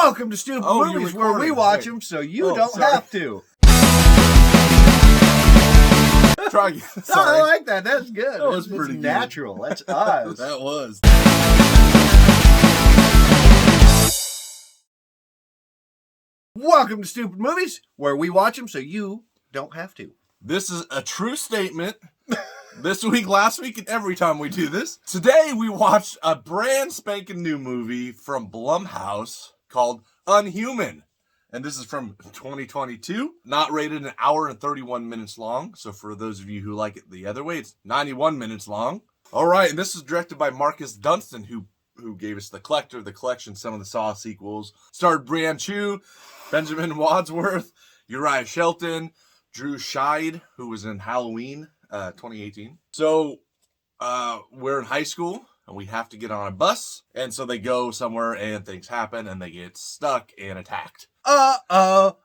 Welcome to Stupid Movies, where we watch them so you don't have to. Try again. I like that. That's good. That was pretty good. Natural. That's us. That was. Welcome to Stupid Movies, where we watch them so you don't have to. This is a true statement. This week, last week, and every time we do this. Today, we watched a brand spanking new movie from Blumhouse called Unhuman. And this is from 2022. Not rated an hour and 31 minutes long. So for those of you who like it the other way, it's 91 minutes long. All right, and this is directed by Marcus Dunstan, who gave us The Collector, The Collection, some of the Saw sequels. Starred Brian Chu, Benjamin Wadsworth, Uriah Shelton, Drew Scheid, who was in Halloween 2018. So we're in high school and we have to get on a bus. And so they go somewhere and things happen and they get stuck and attacked. So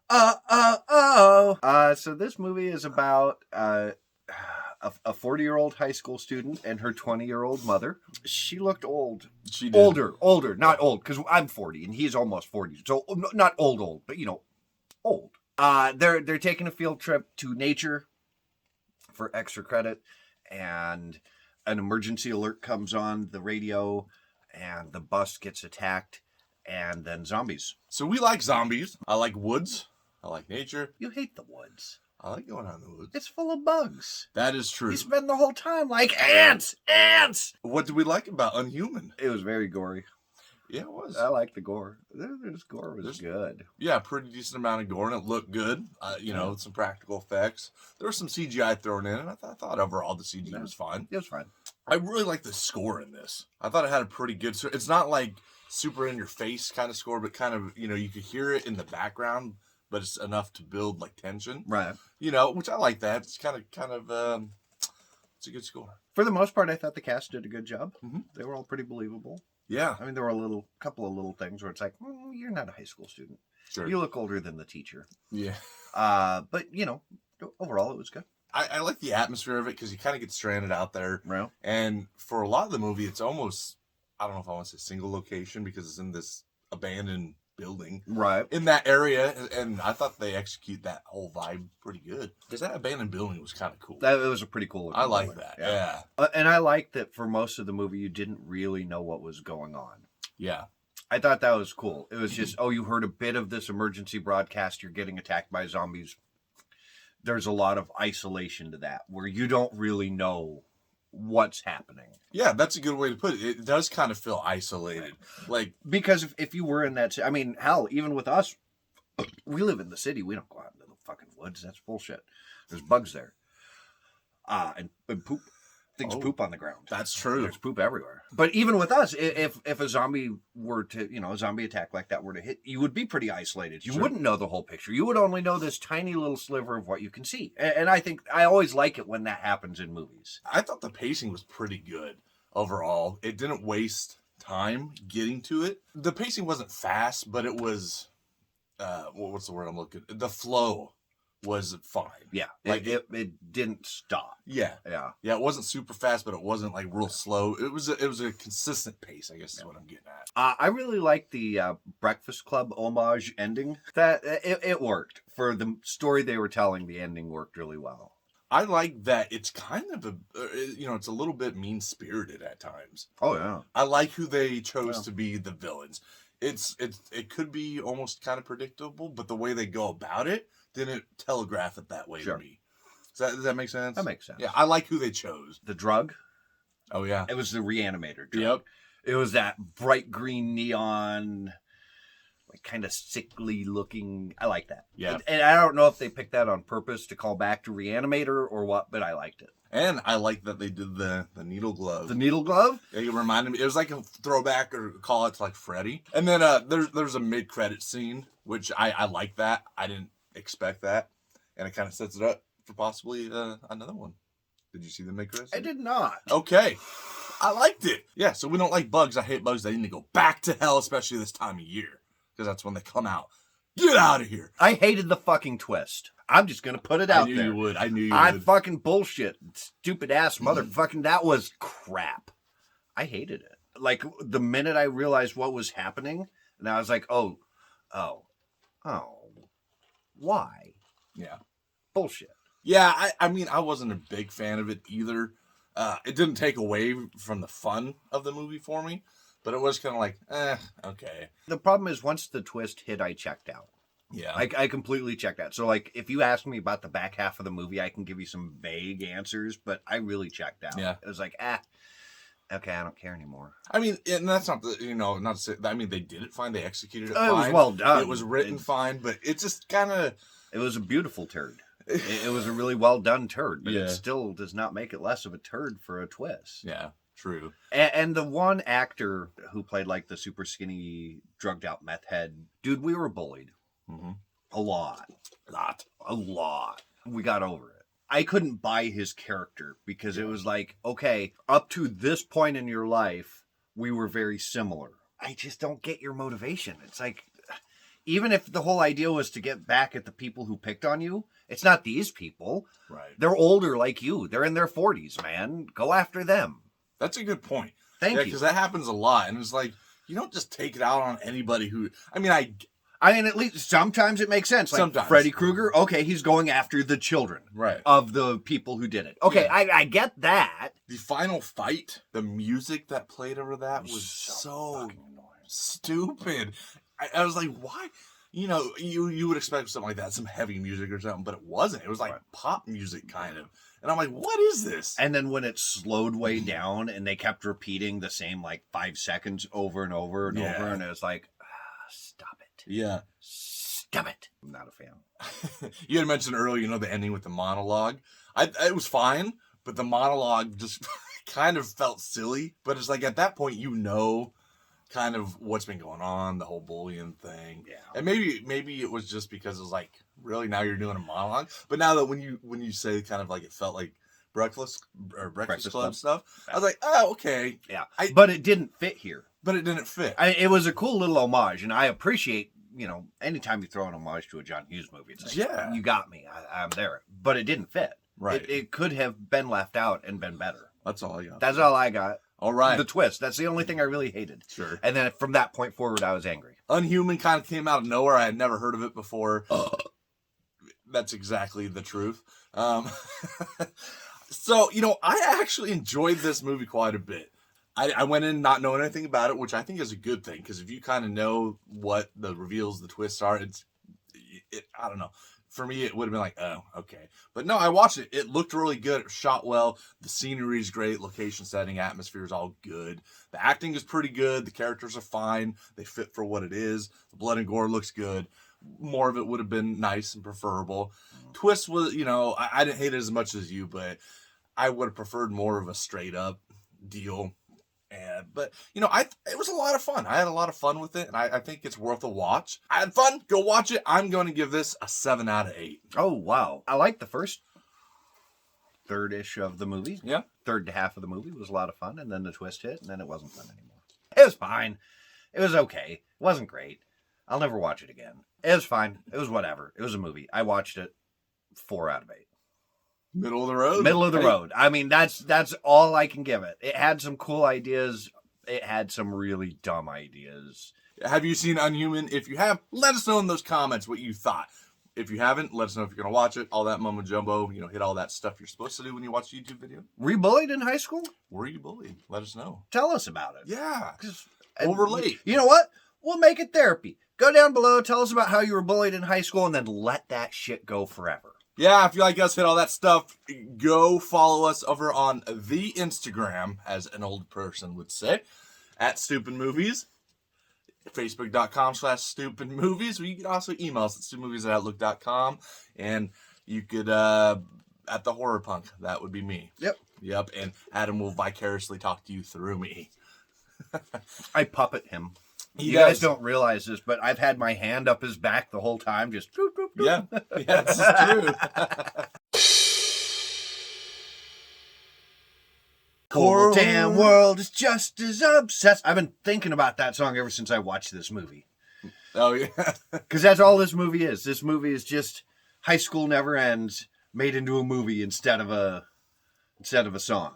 this movie is about a 40-year-old high school student and her 20-year-old mother. She looked old. She did. Older, not old, because I'm 40 and he's almost 40. So not old, but old. They're taking a field trip to nature for extra credit, and an emergency alert comes on the radio, and the bus gets attacked, and then zombies. So we like zombies. I like woods. I like nature. You hate the woods. I like going out in the woods. It's full of bugs. That is true. You spend the whole time like ants. What do we like about Unhuman? It was very gory. Yeah, it was. I like the gore. This gore was good. Yeah, pretty decent amount of gore, and it looked good. Some practical effects. There was some CGI thrown in, and I thought overall the CGI was fine. It was fine. I really like the score in this. I thought it had a pretty good... It's not like super in-your-face kind of score, but kind of, you could hear it in the background, but it's enough to build, like, tension. Right. Which I like that. It's kind of it's a good score. For the most part, I thought the cast did a good job. Mm-hmm. They were all pretty believable. Yeah. I mean, there were a couple of little things where it's like, you're not a high school student. Sure. You look older than the teacher. Yeah. But, overall, it was good. I like the atmosphere of it because you kind of get stranded out there. Right. And for a lot of the movie, it's almost, I don't know if I want to say single location because it's in this abandoned building. Right. In that area. And I thought they execute that whole vibe pretty good. Because that abandoned building was kind of cool. It was a pretty cool I like building. that. Yeah. And I liked that for most of the movie, you didn't really know what was going on. Yeah. I thought that was cool. It was just, you heard a bit of this emergency broadcast. You're getting attacked by zombies. There's a lot of isolation to that where you don't really know what's happening. Yeah, that's a good way to put it. It does kind of feel isolated. Because if you were in that, I mean, hell, even with us, we live in the city. We don't go out into the fucking woods. That's bullshit. There's bugs there. And poop. Things poop on the ground. That's true. There's poop everywhere. But even with us, if a zombie were to, a zombie attack like that were to hit, you would be pretty isolated. You wouldn't know the whole picture. You would only know this tiny little sliver of what you can see. And I think I always like it when that happens in movies. I thought the pacing was pretty good overall. It didn't waste time getting to it. The pacing wasn't fast, but it was, what's the word I'm looking at? The flow was fine. Yeah. It didn't stop. Yeah. Yeah. Yeah, it wasn't super fast, but it wasn't like real slow. It was a consistent pace, I guess is what I'm getting at. I really liked the Breakfast Club homage ending. That it worked. For the story they were telling, the ending worked really well. I like that it's kind of it's a little bit mean-spirited at times. Oh, yeah. I like who they chose to be the villains. It could be almost kind of predictable, but the way they go about it didn't telegraph it that way to me. Does that make sense? That makes sense. Yeah, I like who they chose. The drug? Oh, yeah. It was the reanimator drug. Yep. It was that bright green neon, like kind of sickly looking. I like that. Yeah. And I don't know if they picked that on purpose to call back to Reanimator or what, but I liked it. And I like that they did the needle glove. The needle glove? It reminded me. It was like a throwback or call it to like Freddy. And then there's a mid-credit scene, which I like that. I didn't expect that. And it kind of sets it up for possibly another one. Did you see the mid-credit scene? I did not. Okay. I liked it. Yeah, so we don't like bugs. I hate bugs. They need to go back to hell, especially this time of year. Because that's when they come out. Get out of here. I hated the fucking twist. I'm just going to put it out there. I knew you would. I fucking bullshit. Stupid ass motherfucking. That was crap. I hated it. Like, the minute I realized what was happening, and I was like, oh, oh, why? Yeah. Bullshit. Yeah, I mean, I wasn't a big fan of it either. It didn't take away from the fun of the movie for me, but it was kind of like, okay. The problem is once the twist hit, I checked out. Yeah. I completely checked out. So, like, if you ask me about the back half of the movie, I can give you some vague answers, but I really checked out. Yeah. It was like, okay, I don't care anymore. I mean, and that's not the, not to say, I mean, they did it fine. They executed it fine. It was well done. It was written fine, but it just kind of... It was a beautiful turd. It was a really well done turd, but Yeah. it still does not make it less of a turd for a twist. Yeah, true. And the one actor who played like the super skinny, drugged out meth head, dude, we were bullied. Mm-hmm. A lot. We got over it. I couldn't buy his character because it was like, okay, up to this point in your life, we were very similar. I just don't get your motivation. It's like, even if the whole idea was to get back at the people who picked on you, it's not these people. Right. They're older like you. They're in their 40s, man. Go after them. That's a good point. Thank you. Because that happens a lot. And it's like, you don't just take it out on anybody who... I mean, at least sometimes it makes sense. Like sometimes. Freddy Krueger, okay, he's going after the children of the people who did it. Okay, yeah. I get that. The final fight, the music that played over that was so stupid. I was like, why? You would expect something like that, some heavy music or something, but it wasn't. It was like pop music kind of. And I'm like, what is this? And then when it slowed way down and they kept repeating the same like 5 seconds over and over and over, and it was like, stop it. Yeah. Stop it. I'm not a fan. You had mentioned earlier, the ending with the monologue. It was fine, but the monologue just kind of felt silly. But it's like at that point, kind of what's been going on, the whole bullying thing. Yeah. And maybe it was just because it was like, really, now you're doing a monologue? But now that when you say kind of like it felt like Breakfast Club stuff, I was like, oh, okay. Yeah. But it didn't fit here. But it didn't fit. It was a cool little homage, and I appreciate, anytime you throw an homage to a John Hughes movie, it's like, you got me. I'm there. But it didn't fit. Right. It could have been left out and been better. That's all I got. That's all I got. All right. The twist. That's the only thing I really hated. Sure. And then from that point forward, I was angry. Unhuman kind of came out of nowhere. I had never heard of it before. That's exactly the truth. So, I actually enjoyed this movie quite a bit. I went in not knowing anything about it, which I think is a good thing, because if you kind of know what the reveals, the twists are, I don't know. For me, it would have been like, oh, okay. But no, I watched it. It looked really good. It was shot well. The scenery is great. Location setting, atmosphere is all good. The acting is pretty good. The characters are fine. They fit for what it is. The blood and gore looks good. More of it would have been nice and preferable. Twist was, I didn't hate it as much as you, but I would have preferred more of a straight up deal. But it was a lot of fun. I had a lot of fun with it, and I think it's worth a watch. I had fun. Go watch it. I'm going to give this a 7 out of 8. Oh, wow. I liked the first third-ish of the movie. Yeah. Third half of the movie was a lot of fun, and then the twist hit, and then it wasn't fun anymore. It was fine. It was okay. It wasn't great. I'll never watch it again. It was fine. It was whatever. It was a movie. I watched it 4 out of 8. Middle of the road? Middle of the road. I mean, that's all I can give it. It had some cool ideas. It had some really dumb ideas. Have you seen Unhuman? If you have, let us know in those comments what you thought. If you haven't, let us know if you're going to watch it. All that mumbo jumbo, hit all that stuff you're supposed to do when you watch a YouTube video. Were you bullied in high school? Were you bullied? Let us know. Tell us about it. Yeah. We'll relate. You know what? We'll make it therapy. Go down below, tell us about how you were bullied in high school, and then let that shit go forever. Yeah, if you like us, hit all that stuff. Go follow us over on the Instagram, as an old person would say, at StoopidMovies. Facebook.com/StoopidMovies. Or you can also email us at StoopidMovies@outlook.com. And you could, at the Horror Punk, that would be me. Yep, and Adam will vicariously talk to you through me. I puppet him. You guys don't realize this, but I've had my hand up his back the whole time, just doop, doop, doop. Yeah, this is true. Whole damn world is just as obsessed. I've been thinking about that song ever since I watched this movie. Oh, yeah. Because that's all this movie is. This movie is just High School Never Ends made into a movie instead of a song.